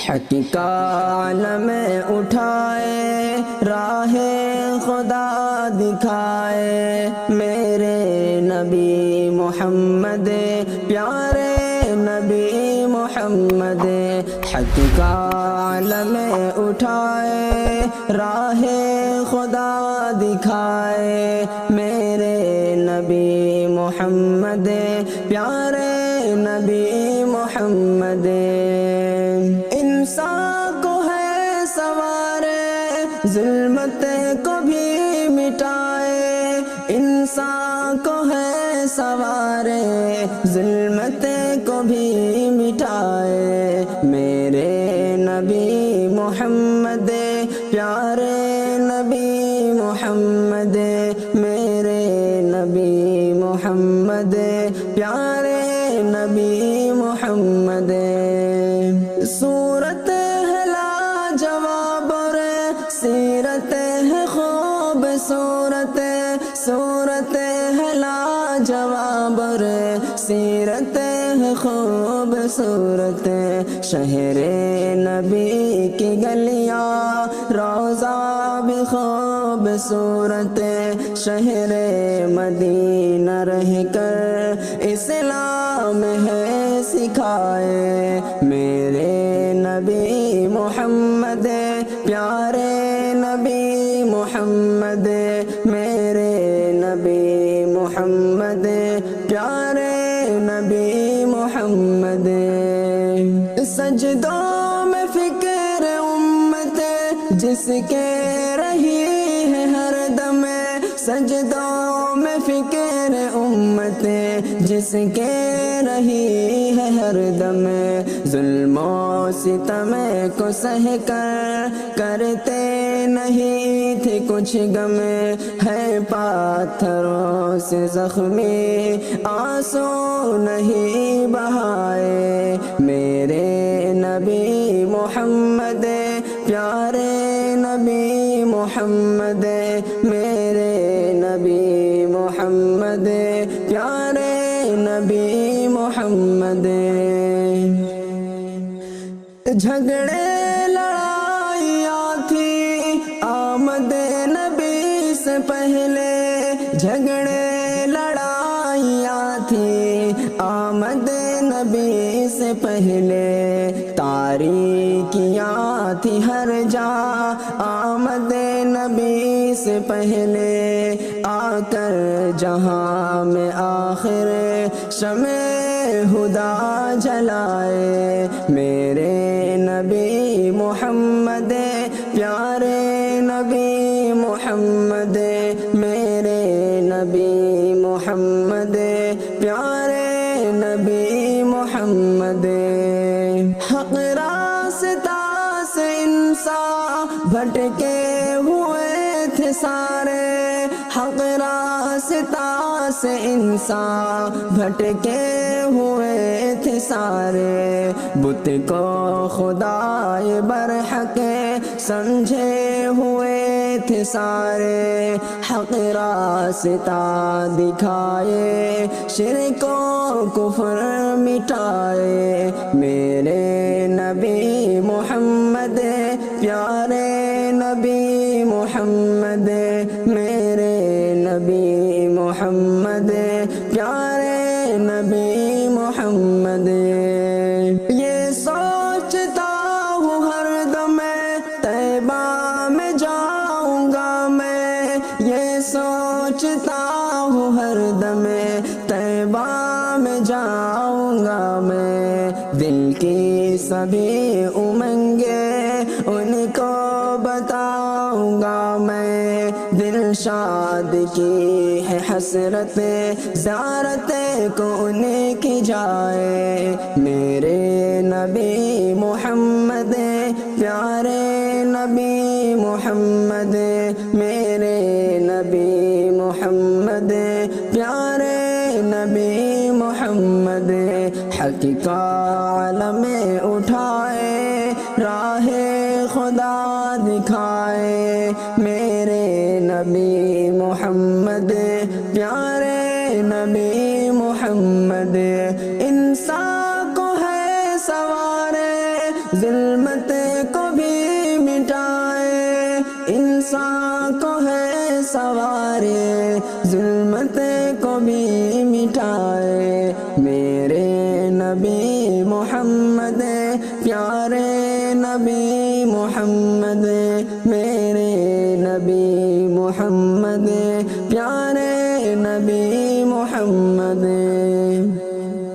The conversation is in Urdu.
حق کا علم اٹھائے، راہ خدا دکھائے، میرے نبی محمد پیارے نبی محمد۔ حق کا علم اٹھائے، راہ خدا دکھائے، میرے نبی محمد پیارے نبی محمد۔ انسان کو ہے سوارے، ظلمت کو بھی مٹائے، انسان کو ہے سوارے، ظلمت کو بھی مٹائے، میرے نبی محمد پیارے نبی محمد، میرے نبی محمد پیارے نبی محمد۔ صورت ہے لاجواب اور سیرت ہے خوبصورت، صورت ہے لاجواب اور سیرت ہے خوبصورت، شہر نبی کی گلیاں روضہ بھی خوبصورت، شہر مدینہ رہ کر اسلام ہے سکھائے، میرے نبی محمد پیارے نبی محمد، میرے نبی محمد پیارے نبی محمد۔ سجدوں میں فکر امت جس کے رہی ہے ہر دم، سجدوں میں فکر امت جس کے رہی ہے ہر دم، ظلم و ستم کو سہ کر کرتے نہیں تھے کچھ غم، ہے پاتھروں سے زخمی آنسو نہیں بہائے، میرے نبی محمد پیارے نبی محمد، میرے نبی محمد پیارے نبی محمد۔ جھگڑے لڑائیاں تھی آمد نبی سے پہلے، جھگڑے لڑائیاں تھی آمد نبی سے پہلے، تاریکیاں تھی ہر جا آمد نبی سے پہلے، آ کر جہاں میں آخر شمع ہدا جلائے، میرے نبی محمد پیارے نبی محمد، میرے نبی محمد پیارے نبی محمد۔ حق راستہ سے انسان بھٹکے ہوئے تھے سارے، حق راستہ سے انسان بھٹکے ہوئے تھے سارے، بت کو خدائے برحق سمجھے ہوئے تھے سارے، حق راستہ دکھائے شرک و کفر مٹائے، میرے نبی محمد پیارے نبی محمد، میرے نبی محمد پیارے نبی محمد۔ یہ سوچتا ہوں ہر دم طیبہ میں جاؤں گا میں، یہ سوچتا ہوں ہر دم طیبہ میں جاؤں گا میں، دل کی سبھی امنگیں ان کو بتاؤں گا میں، دلشاد کی ہے حسرت زیارت کو ان کی جائے، میرے نبی محمد پیارے نبی محمد، میرے نبی محمد پیارے نبی محمد۔ حق کا علم اٹھائے، راہ خدا دکھائے، میرے نبی محمد پیارے نبی محمد۔ انسان کو ہے سوارے، ظلمت انسان کو ہے سوارے ظلمت کو بھی مٹائے میرے نبی محمد پیارے نبی محمد میرے نبی محمد